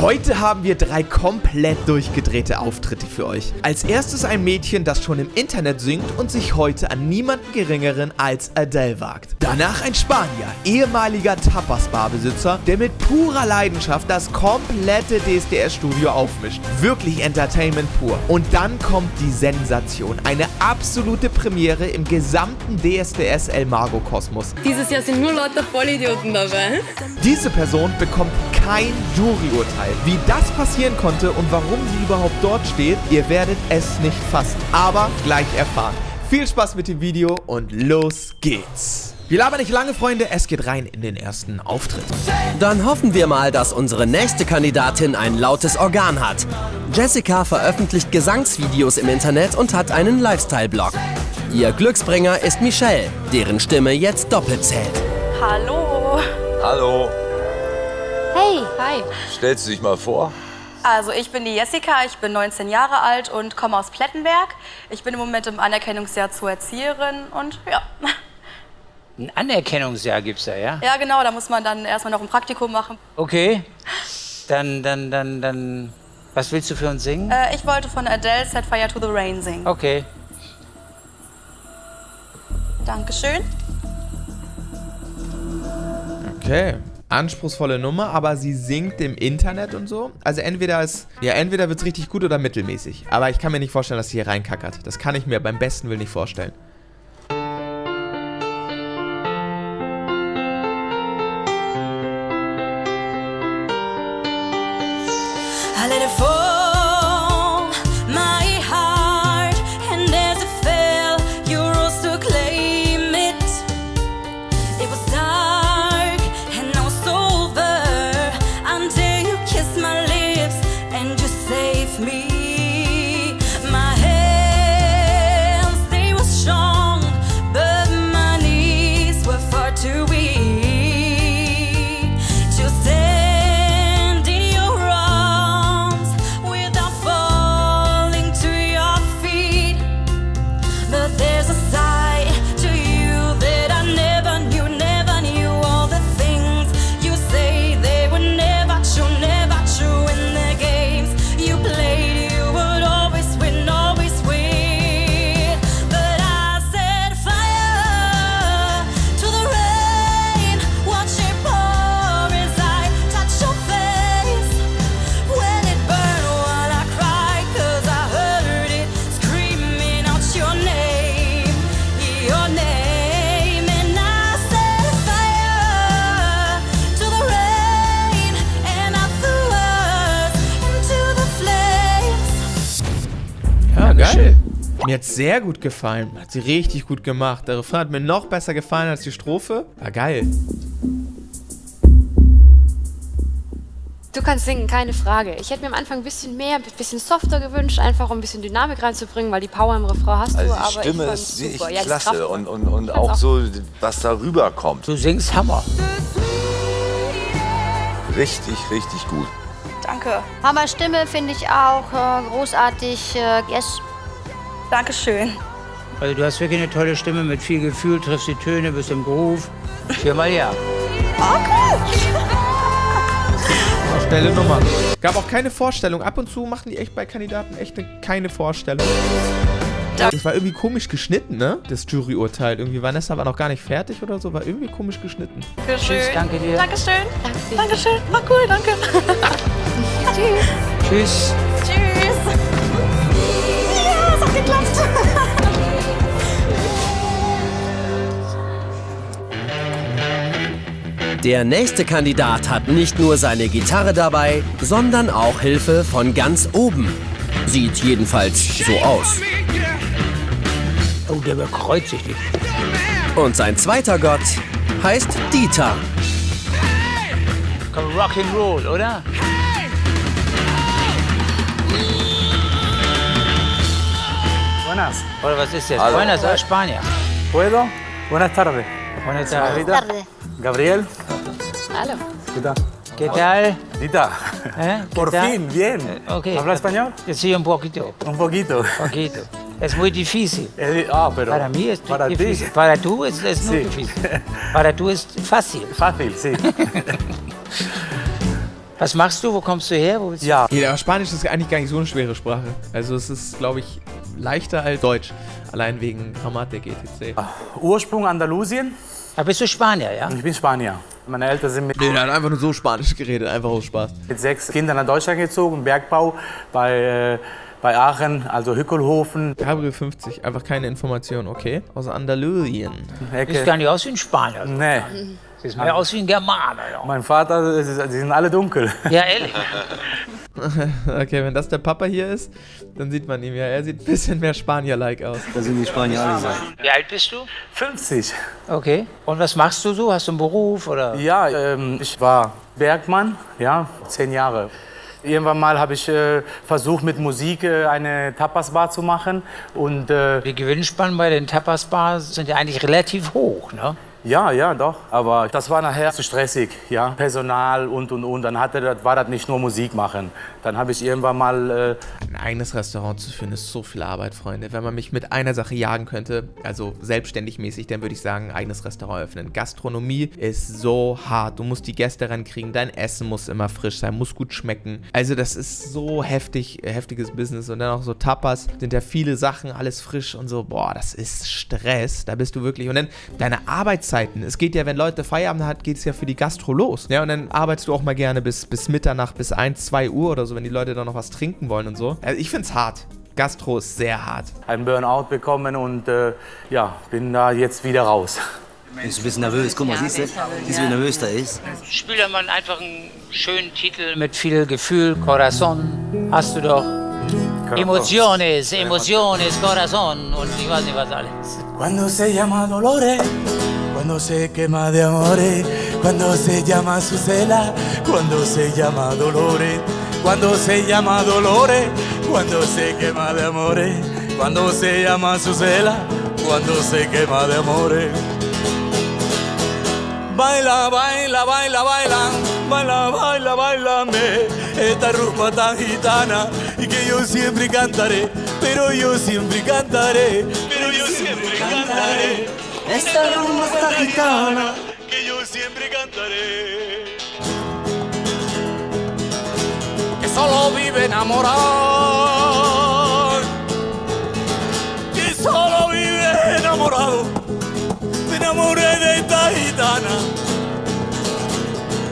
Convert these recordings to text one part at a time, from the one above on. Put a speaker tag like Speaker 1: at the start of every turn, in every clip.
Speaker 1: Heute haben wir 3 komplett durchgedrehte Auftritte für euch. Als erstes ein Mädchen, das schon im Internet singt und sich heute an niemanden geringeren als Adele wagt. Danach ein Spanier, ehemaliger Tapas-Barbesitzer, der mit purer Leidenschaft das komplette DSDS-Studio aufmischt. Wirklich Entertainment pur. Und dann kommt die Sensation. Eine absolute Premiere im gesamten DSDS El Mago-Kosmos.
Speaker 2: Dieses Jahr sind nur lauter Vollidioten dabei.
Speaker 1: Diese Person bekommt kein Juryurteil. Wie das passieren konnte und warum sie überhaupt dort steht, ihr werdet es nicht fassen. Aber gleich erfahren. Viel Spaß mit dem Video und los geht's. Wir labern nicht lange, Freunde, es geht rein in den ersten Auftritt.
Speaker 3: Dann hoffen wir mal, dass unsere nächste Kandidatin ein lautes Organ hat. Jessica veröffentlicht Gesangsvideos im Internet und hat einen Lifestyle-Blog. Ihr Glücksbringer ist Michelle, deren Stimme jetzt doppelt zählt.
Speaker 4: Hallo.
Speaker 5: Hallo,
Speaker 4: Hey. Hi.
Speaker 5: stellst du dich mal vor?
Speaker 4: Also ich bin die Jessica, ich bin 19 Jahre alt und komme aus Plettenberg. Ich bin im Moment im Anerkennungsjahr zur Erzieherin und ja.
Speaker 6: Ein Anerkennungsjahr gibt's da, ja?
Speaker 4: Ja genau, da muss man dann erstmal noch ein Praktikum machen.
Speaker 6: Okay. Dann, was willst du für uns singen?
Speaker 4: Ich wollte von Adele Set Fire to the Rain singen.
Speaker 6: Okay.
Speaker 1: Okay.
Speaker 4: Dankeschön.
Speaker 1: Anspruchsvolle Nummer, aber sie singt im Internet und so. Also entweder wird's richtig gut oder mittelmäßig. Aber ich kann mir nicht vorstellen, dass sie hier reinkackert. Das kann ich mir beim besten Willen nicht vorstellen.
Speaker 7: I let it fall, my heart, and as it fell, you rose to claim it. It was dark and now it's over until you kissed my lips and you saved me. My hands, they were strong, but my knees were far too weak to stand in your arms without falling to your feet. But there's a side to you that I never knew all the things you say, they were never true in the games you played, you would always win, but I set fire to the rain, watch it pour as I touch your face. When it burned while I cried, 'cause I heard it screaming out your name, and I set fire to the rain, and I threw us into the flames.
Speaker 1: Ja, geil. Mir hat's sehr gut gefallen. Hat sie richtig gut gemacht. Der Refrain hat mir noch besser gefallen als die Strophe. War geil.
Speaker 2: Du kannst singen, keine Frage. Ich hätte mir am Anfang ein bisschen softer gewünscht, einfach um ein bisschen Dynamik reinzubringen, weil die Power im Refrain hast du,
Speaker 5: Also
Speaker 2: aber
Speaker 5: die Stimme
Speaker 2: ich fand's
Speaker 5: ist
Speaker 2: super.
Speaker 5: echt
Speaker 2: Ja, die
Speaker 5: klasse
Speaker 2: Kraft-
Speaker 5: und auch so, was da rüberkommt.
Speaker 6: Du singst Hammer.
Speaker 5: Richtig, richtig gut.
Speaker 4: Danke.
Speaker 8: Hammer Stimme finde ich auch großartig. Yes.
Speaker 4: Dankeschön.
Speaker 6: Also du hast wirklich eine tolle Stimme mit viel Gefühl, triffst die Töne, bist im Groove. 4-mal ja.
Speaker 1: Schnelle Nummer. Gab auch keine Vorstellung. Ab und zu machen die echt bei Kandidaten keine Vorstellung. Das war irgendwie komisch geschnitten, ne? Das Juryurteil. Irgendwie Vanessa war noch gar nicht fertig oder so. War irgendwie komisch geschnitten.
Speaker 6: Tschüss, danke dir.
Speaker 4: Dankeschön. Dankeschön. War cool, danke. Tschüss.
Speaker 6: Tschüss.
Speaker 4: Tschüss. Ja, es hat geklappt.
Speaker 3: Der nächste Kandidat hat nicht nur seine Gitarre dabei, sondern auch Hilfe von ganz oben. Sieht jedenfalls so aus.
Speaker 6: Oh, der bekreuzigt dich.
Speaker 3: Und sein zweiter Gott heißt Dieter.
Speaker 6: Komm, Rock'n'Roll, oder?
Speaker 9: Buenas.
Speaker 6: Oder was ist das?
Speaker 5: Hallo.
Speaker 6: Buenas Aires, Spanier.
Speaker 9: ¿Puedo? Buenas tardes.
Speaker 6: Buenas tardes.
Speaker 8: Tarde.
Speaker 9: Gabriel.
Speaker 2: Hallo.
Speaker 9: ¿Qué tal?
Speaker 6: ¿Qué tal?
Speaker 9: Dita.
Speaker 6: ¿Eh? ¿Qué
Speaker 9: Por
Speaker 6: tal?
Speaker 9: fin, bien.
Speaker 6: Ok.
Speaker 9: ¿Habla español?
Speaker 6: Sí, un poquito.
Speaker 9: Un poquito.
Speaker 6: Poquito. Es muy difícil.
Speaker 9: Pero
Speaker 6: Para mí es
Speaker 9: para
Speaker 6: difícil.
Speaker 9: ti.
Speaker 6: Para tú es muy
Speaker 9: Sí.
Speaker 6: difícil. Para tú es fácil.
Speaker 9: Fácil, sí.
Speaker 6: Was machst du? Wo kommst du her? Wo willst du?
Speaker 9: Ja,
Speaker 1: Ja, aber Spanisch ist eigentlich gar nicht so eine schwere Sprache. Also es ist, glaube ich, leichter als Deutsch. Allein wegen Grammatik, etc.
Speaker 9: Ursprung Andalusien.
Speaker 6: Da bist du Spanier, ja?
Speaker 9: Ich bin Spanier. Meine Eltern sind
Speaker 1: Nee, der hat einfach nur so Spanisch geredet, einfach aus Spaß.
Speaker 9: mit 6 Kindern nach Deutschland gezogen, Bergbau bei Aachen, also Hückelhofen.
Speaker 1: Gabriel 50, einfach keine Information, okay? Aus Andalusien.
Speaker 6: Siehst gar nicht aus wie ein Spanier.
Speaker 9: Nee,
Speaker 6: Siehst mehr aus wie ein Germaner, ja.
Speaker 9: mein Vater, die sind alle dunkel.
Speaker 6: Ja, ehrlich.
Speaker 1: Okay, wenn das der Papa hier ist, dann sieht man ihn ja. Er sieht ein bisschen mehr Spanier-like aus.
Speaker 10: Da sind die Spanier alle so.
Speaker 6: Wie alt bist du?
Speaker 9: 50.
Speaker 6: Okay. Und was machst du so? Hast du einen Beruf oder?
Speaker 9: Ja, ich war Bergmann, ja, 10 Jahre. Irgendwann mal habe ich versucht, mit Musik eine Tapas-Bar zu machen. Und
Speaker 6: Die Gewinnspannen bei den Tapas-Bars sind ja eigentlich relativ hoch, ne?
Speaker 9: ja, doch. Aber das war nachher zu stressig, ja. Personal und. Dann war das nicht nur Musik machen. Dann habe ich irgendwann mal
Speaker 1: Ein eigenes Restaurant zu führen, ist so viel Arbeit, Freunde. Wenn man mich mit einer Sache jagen könnte, also selbstständig mäßig, dann würde ich sagen, ein eigenes Restaurant öffnen. Gastronomie ist so hart. Du musst die Gäste rankriegen, dein Essen muss immer frisch sein, muss gut schmecken. Also das ist so heftiges Business. Und dann auch so Tapas, sind ja viele Sachen, alles frisch und so. Boah, das ist Stress. Da bist du wirklich. Und dann deine Arbeitszeiten. Es geht ja, wenn Leute Feierabend hat, geht es ja für die Gastro los. Ja, und dann arbeitest du auch mal gerne bis Mitternacht, bis 1, 2 Uhr oder so, wenn die Leute dann noch was trinken wollen und so. Also ich find's hart. Gastro ist sehr hart.
Speaker 9: einen Burnout bekommen und bin da jetzt wieder raus.
Speaker 10: Bist du ein bisschen nervös? Guck mal, siehst du, wie nervös da ist?
Speaker 6: Spiel doch mal einfach einen schönen Titel mit viel Gefühl. Corazon hast du doch. Emociones, Corazon und ich weiß nicht was alles.
Speaker 11: Cuando se llama Dolores, cuando se quema de amores, cuando se llama Azucena, cuando se llama Dolores, cuando se llama Dolores, cuando se quema de amores, cuando se llama Azucena, cuando se quema de amores. Baila, baila, baila, baila, baila, baila, bailame esta rumba tan gitana y que yo siempre cantaré, pero yo siempre cantaré, pero yo siempre cantaré esta rumba tan gitana que yo siempre cantaré. Que solo vive enamorado, que solo vive enamorado. Me enamoré de esta gitana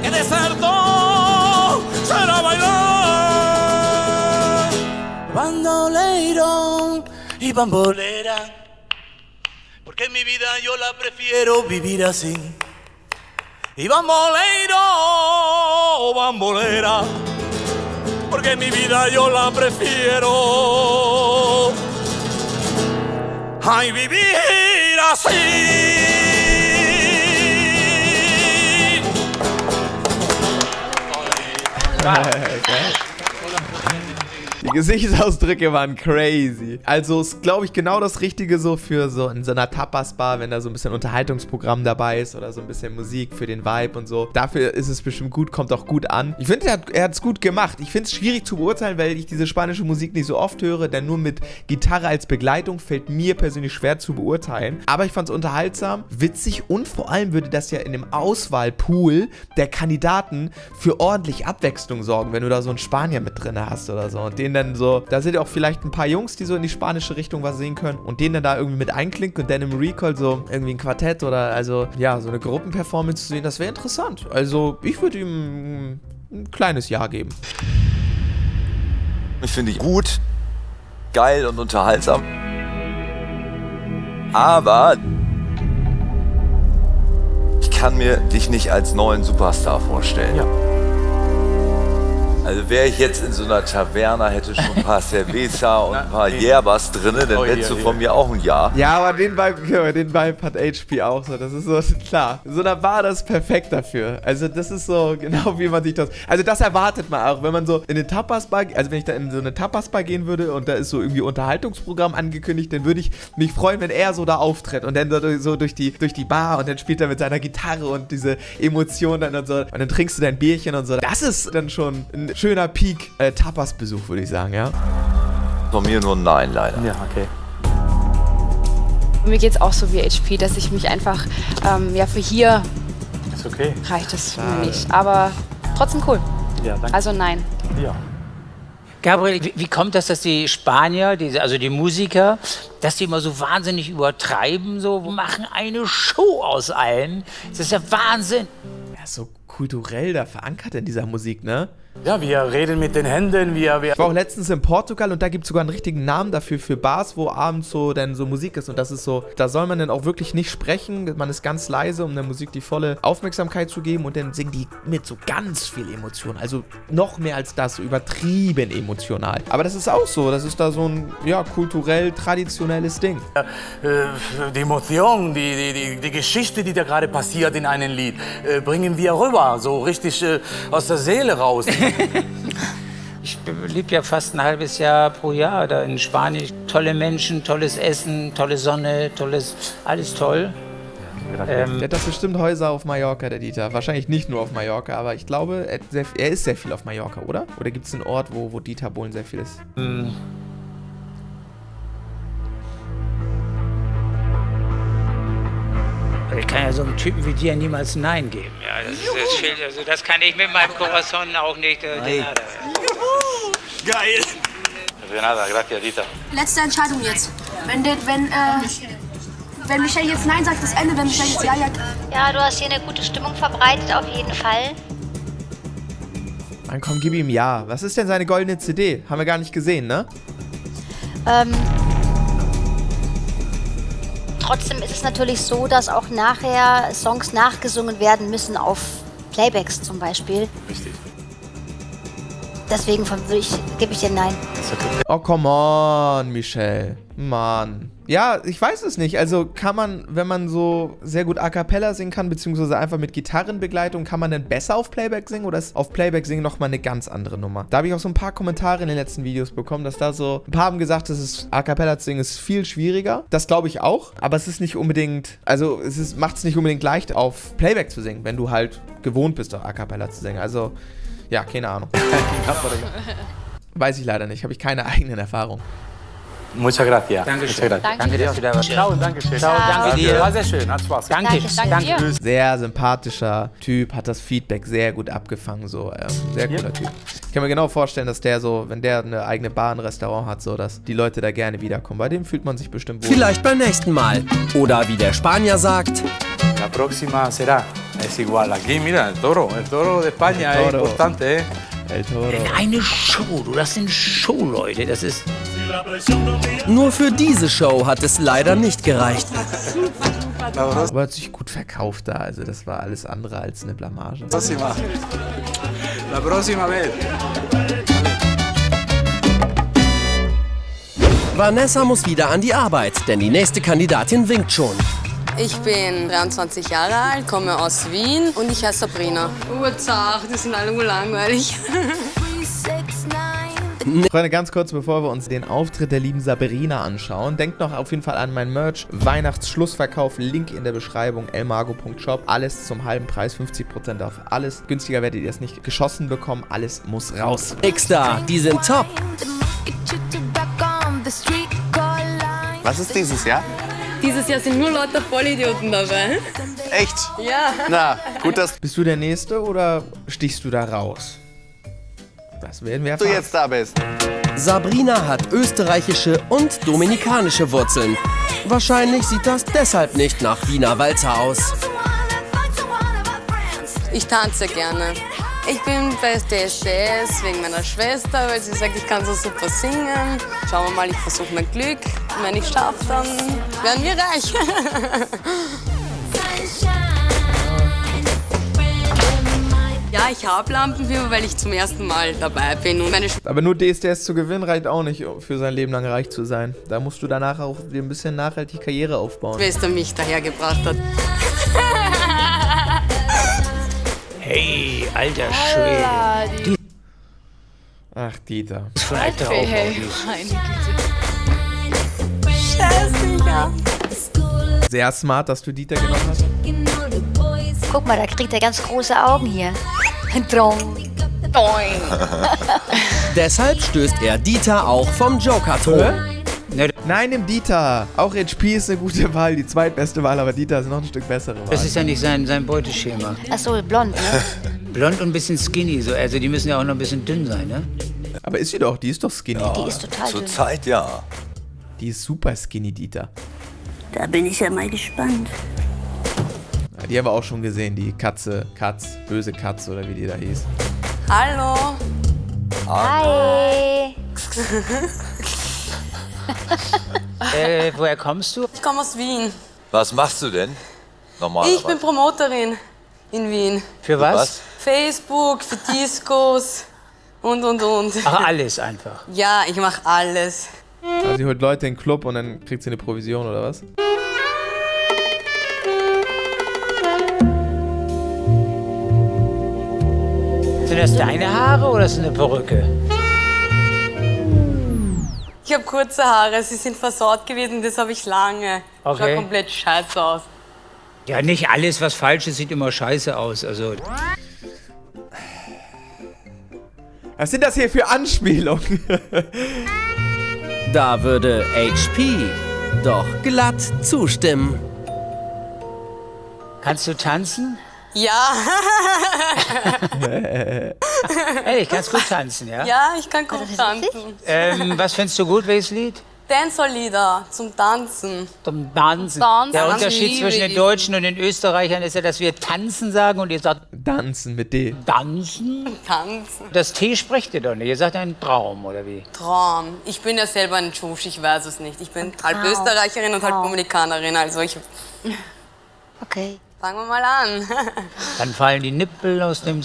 Speaker 11: que desertó será bailar. Bandoleiro y bambolera, porque en mi vida yo la prefiero vivir así. Y bamboleiro o bambolera, porque en mi vida yo la prefiero ay vivir así.
Speaker 1: Die Gesichtsausdrücke waren crazy. Also ist, glaube ich, genau das Richtige so für so in so einer Tapas-Bar, wenn da so ein bisschen Unterhaltungsprogramm dabei ist oder so ein bisschen Musik für den Vibe und so. Dafür ist es bestimmt gut, kommt auch gut an. Ich finde, er hat es gut gemacht. Ich finde es schwierig zu beurteilen, weil ich diese spanische Musik nicht so oft höre, denn nur mit Gitarre als Begleitung fällt mir persönlich schwer zu beurteilen. Aber ich fand es unterhaltsam, witzig und vor allem würde das ja in dem Auswahlpool der Kandidaten für ordentlich Abwechslung sorgen, wenn du da so einen Spanier mit drin hast oder so und den dann so, da sind ja auch vielleicht ein paar Jungs, die so in die spanische Richtung was sehen können und den dann da irgendwie mit einklinken und dann im Recall so irgendwie ein Quartett oder also ja, so eine Gruppenperformance zu sehen, das wäre interessant. Also ich würde ihm ein kleines Ja geben.
Speaker 5: Ich finde ich gut, geil und unterhaltsam. Aber ich kann mir dich nicht als neuen Superstar vorstellen.
Speaker 9: Ja.
Speaker 5: Also wäre ich jetzt in so einer Taverna, hätte schon ein paar Cerveza und ein paar Yerbas drin, dann hättest du von mir auch ein Ja.
Speaker 1: Ja, aber den Vibe hat HP auch so. Das ist so, klar. So einer Bar, das ist perfekt dafür. Also das ist so genau, wie man sich das... Also das erwartet man auch, wenn man so in eine Tapas-Bar... Also wenn ich da in so eine Tapas-Bar gehen würde und da ist so irgendwie Unterhaltungsprogramm angekündigt, dann würde ich mich freuen, wenn er so da auftritt und dann so durch die Bar und dann spielt er mit seiner Gitarre und diese Emotionen dann und so. Und dann trinkst du dein Bierchen und so. Das ist dann schon ein schöner Peak Tapas-Besuch, würde ich sagen, ja.
Speaker 5: Von mir nur ein Nein, leider.
Speaker 9: Ja, okay.
Speaker 2: Mir geht's auch so wie HP, dass ich mich einfach, für hier
Speaker 9: Ist okay.
Speaker 2: reicht es mir nicht. Aber trotzdem cool.
Speaker 9: Ja, danke.
Speaker 2: Also nein.
Speaker 9: Ja.
Speaker 6: Gabriel, wie kommt das, dass die Spanier, also die Musiker, dass die immer so wahnsinnig übertreiben, so machen eine Show aus allem? Das ist ja Wahnsinn.
Speaker 1: Ja, so kulturell da verankert in dieser Musik, ne?
Speaker 9: Ja, wir reden mit den Händen,
Speaker 1: Ich war auch letztens in Portugal und da gibt es sogar einen richtigen Namen dafür, für Bars, wo abends so dann so Musik ist. Und das ist so, da soll man dann auch wirklich nicht sprechen. Man ist ganz leise, um der Musik die volle Aufmerksamkeit zu geben. Und dann singen die mit so ganz viel Emotion. Also noch mehr als das, so übertrieben emotional. Aber das ist auch so, das ist da so ein, ja, kulturell traditionelles Ding.
Speaker 9: Die Emotion, die Geschichte, die da gerade passiert in einem Lied, bringen wir rüber, so richtig aus der Seele raus.
Speaker 6: Ich lebe ja fast ein halbes Jahr pro Jahr da in Spanien. Tolle Menschen, tolles Essen, tolle Sonne, alles toll.
Speaker 1: Der hat doch bestimmt Häuser auf Mallorca, der Dieter. Wahrscheinlich nicht nur auf Mallorca, aber ich glaube, er ist sehr viel auf Mallorca, oder? Oder gibt es einen Ort, wo Dieter Bohlen sehr viel ist?
Speaker 6: Ich kann ja so einem Typen wie dir niemals Nein geben. Ja, das kann ich mit meinem Corazon auch nicht.
Speaker 11: Geil.
Speaker 12: De nada, gracias, Dieter.
Speaker 13: Letzte Entscheidung jetzt. Wenn Michelle jetzt Nein sagt, das Ende, wenn Michelle jetzt Ja.
Speaker 8: Ja, du hast hier eine gute Stimmung verbreitet, auf jeden Fall.
Speaker 1: Dann komm, gib ihm Ja. Was ist denn seine goldene CD? Haben wir gar nicht gesehen, ne?
Speaker 8: Trotzdem ist es natürlich so, dass auch nachher Songs nachgesungen werden müssen auf Playbacks zum Beispiel.
Speaker 12: Richtig.
Speaker 8: Deswegen gebe ich dir Nein.
Speaker 1: Oh, come on, Michelle. Mann. Ja, ich weiß es nicht. Also kann man, wenn man so sehr gut A Cappella singen kann, beziehungsweise einfach mit Gitarrenbegleitung, kann man denn besser auf Playback singen oder ist auf Playback singen nochmal eine ganz andere Nummer? Da habe ich auch so ein paar Kommentare in den letzten Videos bekommen, dass da so, ein paar haben gesagt, dass es A Cappella zu singen ist viel schwieriger. Das glaube ich auch, aber es ist nicht unbedingt, also macht es nicht unbedingt leicht auf Playback zu singen, wenn du halt gewohnt bist, auf A Cappella zu singen. Also, ja, keine Ahnung. Weiß ich leider nicht, habe ich keine eigenen Erfahrungen.
Speaker 9: Muchas gracias.
Speaker 6: Dankeschön. Danke, dass du da warst.
Speaker 9: Ciao, danke schön.
Speaker 6: Ciao, danke dir.
Speaker 9: War sehr schön, hat Spaß gemacht.
Speaker 6: Danke.
Speaker 1: Sehr sympathischer Typ, hat das Feedback sehr gut abgefangen, so, sehr cooler Typ. Ich kann mir genau vorstellen, dass der so, wenn der eine eigene Bar, ein Restaurant hat, so, dass die Leute da gerne wiederkommen. Bei dem fühlt man sich bestimmt wohl.
Speaker 3: Vielleicht beim nächsten Mal. Oder wie der Spanier sagt:
Speaker 9: La próxima será. Es igual. Aquí, mira, el toro de España es importante, eh.
Speaker 1: El Toro.
Speaker 6: Eine Show, das sind Showleute, das ist...
Speaker 3: Nur für diese Show hat es leider nicht gereicht.
Speaker 1: Aber hat sich gut verkauft da, also das war alles andere als eine Blamage.
Speaker 11: La próxima vez.
Speaker 3: Vanessa muss wieder an die Arbeit, denn die nächste Kandidatin winkt schon.
Speaker 14: Ich bin 23 Jahre alt, komme aus Wien und ich heiße Sabrina. Urzach, die sind alle langweilig.
Speaker 1: Freunde, ganz kurz, bevor wir uns den Auftritt der lieben Sabrina anschauen, denkt noch auf jeden Fall an mein Merch. Weihnachtsschlussverkauf, Link in der Beschreibung, elmargo.shop. Alles zum halben Preis, 50% auf alles. Günstiger werdet ihr es nicht geschossen bekommen, alles muss raus.
Speaker 3: X-Star, die sind top.
Speaker 12: Was ist dieses Jahr?
Speaker 14: Dieses Jahr sind nur lauter Vollidioten dabei.
Speaker 12: Echt?
Speaker 14: Ja.
Speaker 12: Na, gut, dass
Speaker 1: Bist du der Nächste oder stichst du da raus? Das werden wir
Speaker 12: du
Speaker 1: erfahren.
Speaker 12: jetzt da bist.
Speaker 3: Sabrina hat österreichische und dominikanische Wurzeln. Wahrscheinlich sieht das deshalb nicht nach Wiener Walzer aus.
Speaker 14: Ich tanze gerne. Ich bin bei DSDS wegen meiner Schwester, weil sie sagt, ich kann so super singen. Schauen wir mal, ich versuche mein Glück. Und wenn ich es schaffe, dann werden wir reich. Ja, ich habe Lampenfieber, weil ich zum ersten Mal dabei bin. Und meine
Speaker 1: Aber nur DSDS zu gewinnen reicht auch nicht, für sein Leben lang reich zu sein. Da musst du danach auch dir ein bisschen nachhaltig Karriere aufbauen.
Speaker 14: Schwester mich dahergebracht hat.
Speaker 6: Hey, alter Schwede.
Speaker 1: Ach, Dieter.
Speaker 6: Das ist schon alter
Speaker 1: Sehr smart, dass du Dieter genommen hast.
Speaker 8: Guck mal, da kriegt er ganz große Augen hier. Drong. Doing.
Speaker 3: Deshalb stößt er Dieter auch vom Joker-Thron.
Speaker 1: Nein, nimm Dieter. Auch HP ist eine gute Wahl, die zweitbeste Wahl, aber Dieter ist noch ein Stück bessere Wahl.
Speaker 6: Das ist ja nicht sein Beuteschema.
Speaker 8: Achso, blond, ne?
Speaker 6: Blond und ein bisschen skinny. So. Also die müssen ja auch noch ein bisschen dünn sein, ne?
Speaker 1: Aber ist sie doch, die ist doch skinny.
Speaker 5: Ja,
Speaker 8: Die ist total
Speaker 5: zur
Speaker 8: dünn.
Speaker 5: Zeit, ja.
Speaker 1: Die ist super skinny, Dieter.
Speaker 15: Da bin ich ja mal gespannt.
Speaker 1: Ja, die haben wir auch schon gesehen, die böse Katze oder wie die da hieß.
Speaker 4: Hallo.
Speaker 8: Hi.
Speaker 6: Woher kommst du?
Speaker 4: Ich komme aus Wien.
Speaker 5: Was machst du denn? Normalerweise.
Speaker 4: Ich bin Promoterin in Wien.
Speaker 6: Für was?
Speaker 4: Facebook, für Discos und.
Speaker 6: Ach, alles einfach.
Speaker 4: Ja, ich mache alles.
Speaker 1: Also sie holt Leute in den Club und dann kriegt sie eine Provision oder was?
Speaker 6: Sind das deine Haare oder ist das eine Perücke?
Speaker 4: Ich habe kurze Haare, sie sind versaut gewesen, das habe ich lange.
Speaker 6: Okay.
Speaker 4: Schaut komplett scheiße aus.
Speaker 6: Ja, nicht alles, was falsch ist, sieht immer scheiße aus. Also.
Speaker 1: Was sind das hier für Anspielungen?
Speaker 3: Da würde HP doch glatt zustimmen.
Speaker 6: Kannst du tanzen?
Speaker 4: Ja.
Speaker 6: Ehrlich, kannst gut tanzen, ja?
Speaker 4: Ja, ich kann gut tanzen.
Speaker 6: Was findest du gut, welches Lied?
Speaker 4: Dancehall-Lieder zum Tanzen.
Speaker 6: Zum Tanzen.
Speaker 4: Tanzen.
Speaker 6: Der Unterschied
Speaker 4: Liebe
Speaker 6: zwischen den
Speaker 4: die.
Speaker 6: Deutschen und den Österreichern ist ja, dass wir tanzen sagen und ihr sagt
Speaker 1: Tanzen mit D.
Speaker 6: Tanzen?
Speaker 4: Tanzen.
Speaker 6: Das T sprecht ihr doch nicht. Ihr sagt ein Traum, oder wie?
Speaker 4: Traum. Ich bin ja selber ein Tschusch, ich weiß es nicht. Ich bin halb Österreicherin und halb Dominikanerin, also ich...
Speaker 8: Okay.
Speaker 4: Fangen wir mal an.
Speaker 6: Dann fallen die Nippel aus dem...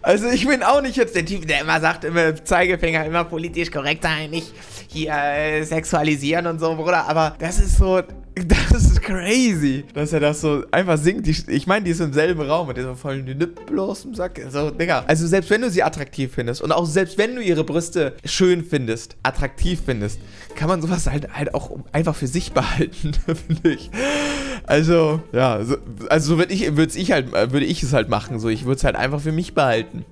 Speaker 1: Also ich bin auch nicht jetzt der Typ, der immer sagt, immer Zeigefinger, immer politisch korrekt sein, nicht hier sexualisieren und so, Bruder. Aber das ist so, das ist crazy, dass er das so einfach singt. Ich meine, die ist im selben Raum und der so voll die Nippel aus dem Sack. So, Digga. Also selbst wenn du sie attraktiv findest und auch selbst wenn du ihre Brüste schön findest, attraktiv findest, kann man sowas halt auch einfach für sich behalten, finde ich. Also, ja, so würde ich es halt machen. So, ich würde es halt einfach für mich behalten.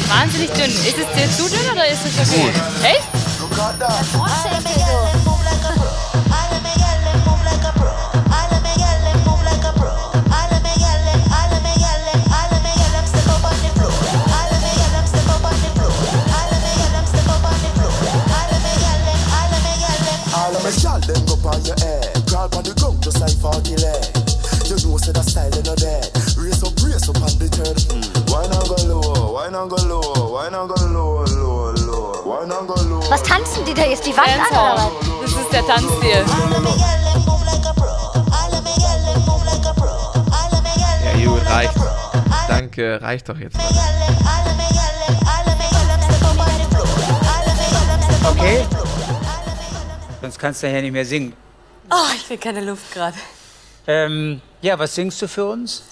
Speaker 16: Wahnsinnig dünn. Ist es dir zu dünn oder ist es okay? Echt?
Speaker 17: All of my shot them go on your head. Crawl on the ground just like 40 leg. You know say that style they no dead. Race up on the third. Why not go low? Why not go low? Why not go low, low, low? Why not go low?
Speaker 8: Was tanzen die da jetzt? Die Wand an oder was?
Speaker 16: Das ist der Tanzstil.
Speaker 1: Ja, gut, reicht. Danke, reicht doch jetzt mal.
Speaker 6: Okay. Sonst kannst du ja nicht mehr singen.
Speaker 4: Oh, ich krieg keine Luft gerade.
Speaker 6: Ja, was singst du für uns?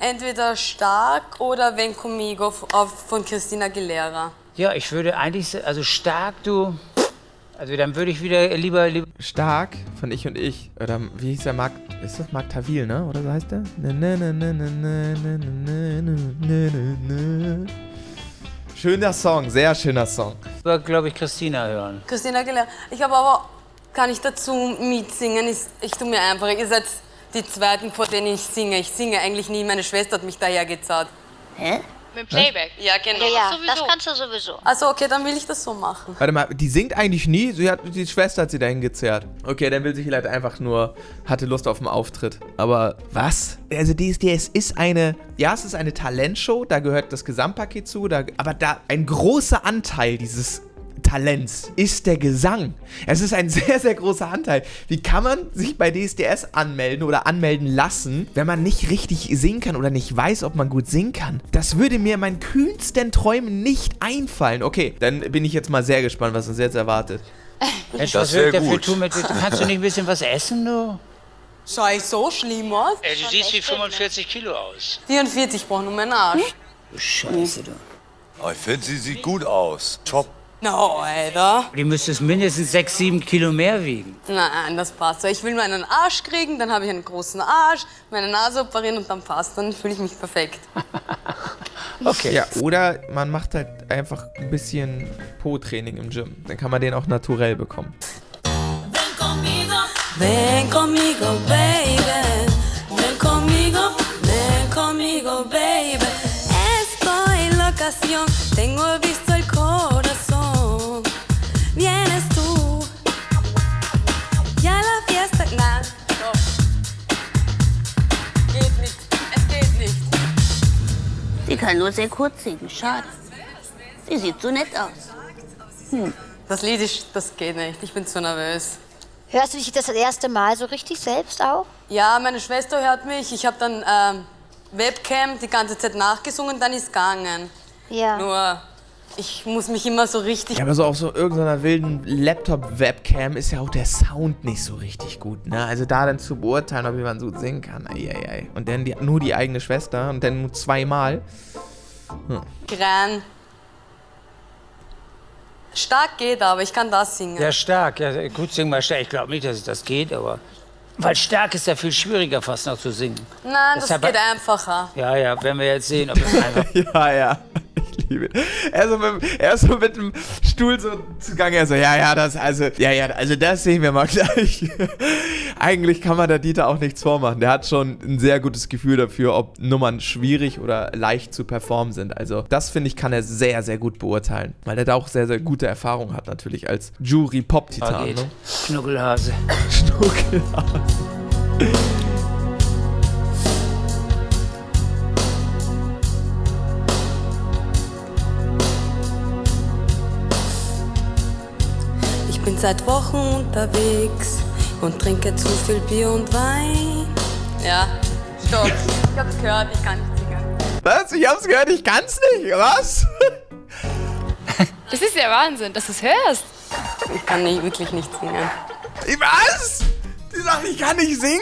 Speaker 4: Entweder Stark oder Ven Conmigo von Christina Aguilera.
Speaker 6: Ja, ich würde eigentlich, also Stark, du. Also dann würde ich wieder lieber.
Speaker 1: Stark von Ich und Ich. Oder wie hieß der Marc? Ist das Marc Tawil, ne? Oder so heißt der? Schöner Song, sehr schöner Song.
Speaker 6: Ich würde, glaube ich, Christina hören.
Speaker 4: Christina Aguilera. Ich habe aber, kann ich dazu mitsingen? Ich tue mir einfach, ihr seid die Zweiten, vor denen ich singe. Ich singe eigentlich nie, meine Schwester hat mich daher gezahlt.
Speaker 8: Hä?
Speaker 16: Mit Playback?
Speaker 4: Ja, genau.
Speaker 8: Ja, das kannst du sowieso.
Speaker 4: Also okay, dann will ich das so machen.
Speaker 1: Warte mal, die singt eigentlich nie? Die Schwester hat sie dahin gezerrt. Okay, dann will sie vielleicht einfach nur, hatte Lust auf einen Auftritt. Aber was? Also DSDS ist es ist eine Talentshow, da gehört das Gesamtpaket zu, aber da ein großer Anteil dieses Talents ist der Gesang. Es ist ein sehr, sehr großer Anteil. Wie kann man sich bei DSDS anmelden oder anmelden lassen, wenn man nicht richtig singen kann oder nicht weiß, ob man gut singen kann? Das würde mir in meinen kühnsten Träumen nicht einfallen. Okay, dann bin ich jetzt mal sehr gespannt, was uns jetzt erwartet.
Speaker 6: Mensch, was will ich dafür tun? Kannst du nicht ein bisschen was essen, du?
Speaker 4: Schau ich so schlimm aus?
Speaker 6: Du siehst wie 45 Kilo aus.
Speaker 4: 44, brauche nur meinen Arsch.
Speaker 6: Du Scheiße, du.
Speaker 5: Oh, ich finde, sie sieht gut aus. Top.
Speaker 4: No, Alter.
Speaker 6: Die müsste es mindestens 6, 7 Kilo mehr wiegen.
Speaker 4: Nein, das passt so. Ich will meinen Arsch kriegen, dann habe ich einen großen Arsch, meine Nase operieren und dann passt. Dann fühle ich mich perfekt.
Speaker 1: Okay. Ja, oder man macht halt einfach ein bisschen Po-Training im Gym. Dann kann man den auch naturell bekommen.
Speaker 7: Ven conmigo, baby. Ven conmigo, baby. Estoy en la ocasión, tengo visto el corazón. Vienes tú, ya la fiesta.
Speaker 4: Nein, stopp. Geht nicht, es geht nicht.
Speaker 15: Sie kann nur sehr kurz singen, schade. Sie sieht so nett aus.
Speaker 4: Das Lied ist, das geht nicht, ich bin zu nervös.
Speaker 8: Hörst du dich das erste Mal so richtig selbst auch?
Speaker 4: Ja, meine Schwester hört mich. Ich habe dann Webcam die ganze Zeit nachgesungen, dann ist gegangen.
Speaker 8: Ja.
Speaker 4: Nur, ich muss mich immer so richtig...
Speaker 1: Ja, aber so auf so irgendeiner wilden Laptop-Webcam ist ja auch der Sound nicht so richtig gut, ne? Also da dann zu beurteilen, ob jemand so singen kann, ei. Und dann nur die eigene Schwester und dann nur zweimal.
Speaker 4: Gran. Stark geht, aber ich kann das singen.
Speaker 6: Ja, stark. Ja, gut, sing mal stark. Ich glaube nicht, dass das geht, aber... Weil stark ist ja viel schwieriger fast noch zu singen.
Speaker 4: Nein, das geht einfacher.
Speaker 6: Ja, werden wir jetzt sehen, ob es einfach...
Speaker 1: Ja. Ich liebe ihn. Er ist so mit dem Stuhl so zugange. Er so, also das sehen wir mal gleich. Eigentlich kann man der Dieter auch nichts vormachen. Der hat schon ein sehr gutes Gefühl dafür, ob Nummern schwierig oder leicht zu performen sind. Also das, finde ich, kann er sehr, sehr gut beurteilen. Weil er da auch sehr, sehr gute Erfahrung hat natürlich als Jury-Pop-Titan. Ne?
Speaker 6: Schnuckelhase.
Speaker 7: Ich bin seit Wochen unterwegs und trinke zu viel Bier und Wein.
Speaker 4: Ja, stopp. Ich hab's gehört, ich kann nicht singen.
Speaker 1: Was? Ich hab's gehört, ich kann's nicht. Was?
Speaker 16: Das ist ja Wahnsinn, dass du es hörst.
Speaker 4: Ich kann wirklich nicht singen.
Speaker 1: Was? Die sagt, ich kann nicht singen?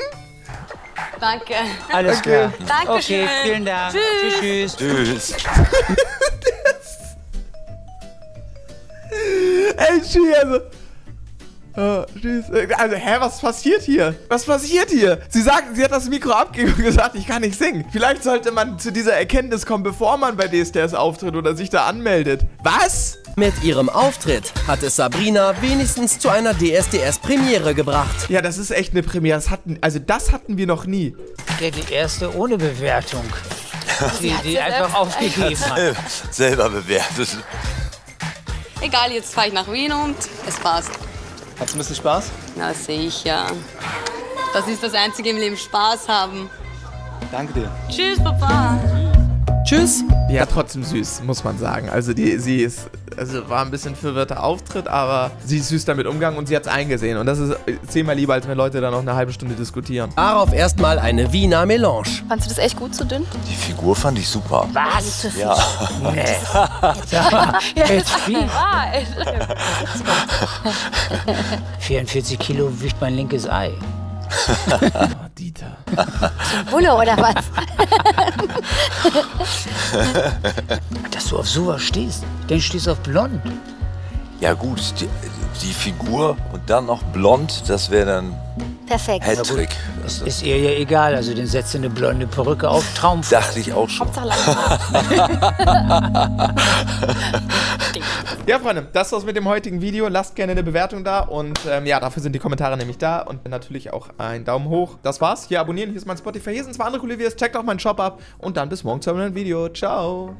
Speaker 4: Danke.
Speaker 6: Alles klar.
Speaker 4: Dankeschön.
Speaker 6: Okay, vielen Dank.
Speaker 4: Tschüss.
Speaker 5: Tschüss.
Speaker 1: Ey, tschüss. Tschüss. Also, was passiert hier? Was passiert hier? Sie hat das Mikro abgegeben und gesagt, ich kann nicht singen. Vielleicht sollte man zu dieser Erkenntnis kommen, bevor man bei DSDS auftritt oder sich da anmeldet. Was?
Speaker 3: Mit ihrem Auftritt hat es Sabrina wenigstens zu einer DSDS-Premiere gebracht.
Speaker 1: Ja, das ist echt eine Premiere. Das hatten wir noch nie.
Speaker 6: Ja, die erste ohne Bewertung. Die einfach aufgegeben hat.
Speaker 5: Selber bewertet.
Speaker 4: Egal, jetzt fahre ich nach Wien und es passt.
Speaker 12: Hat's ein bisschen Spaß?
Speaker 4: Na, das sehe ich ja. Das ist das Einzige im Leben, Spaß haben.
Speaker 12: Danke dir.
Speaker 4: Tschüss, Papa.
Speaker 3: Tschüss.
Speaker 1: Ja, trotzdem süß, muss man sagen. Also war ein bisschen verwirrter Auftritt, aber sie ist süß damit umgegangen und sie hat's eingesehen. Und das ist 10-mal lieber, als wenn Leute da noch eine halbe Stunde diskutieren.
Speaker 3: Darauf erstmal eine Wiener Melange.
Speaker 16: Fandst du das echt gut, so dünn?
Speaker 5: Die Figur fand ich super.
Speaker 6: Was?
Speaker 5: Ja.
Speaker 16: Ja,
Speaker 6: Echt viel?
Speaker 16: wahr.
Speaker 6: 44 Kilo wiegt mein linkes Ei.
Speaker 1: Oh, Dieter.
Speaker 8: Bulle oder was?
Speaker 6: Dass du auf sowas stehst. Denn du stehst auf blond.
Speaker 5: Ja gut, die Figur und dann noch blond, das wäre dann
Speaker 8: Perfekt.
Speaker 5: Hattrick.
Speaker 6: Das ist ihr ja egal. Also den setzt du eine blonde Perücke auf, Traum.
Speaker 5: Dachte ich auch schon.
Speaker 1: Ja, Freunde, das war's mit dem heutigen Video. Lasst gerne eine Bewertung da und dafür sind die Kommentare nämlich da und natürlich auch einen Daumen hoch. Das war's. Hier abonnieren, hier ist mein Spotify, hier sind 2 andere coole Videos. Checkt auch meinen Shop ab und dann bis morgen zu einem neuen Video. Ciao.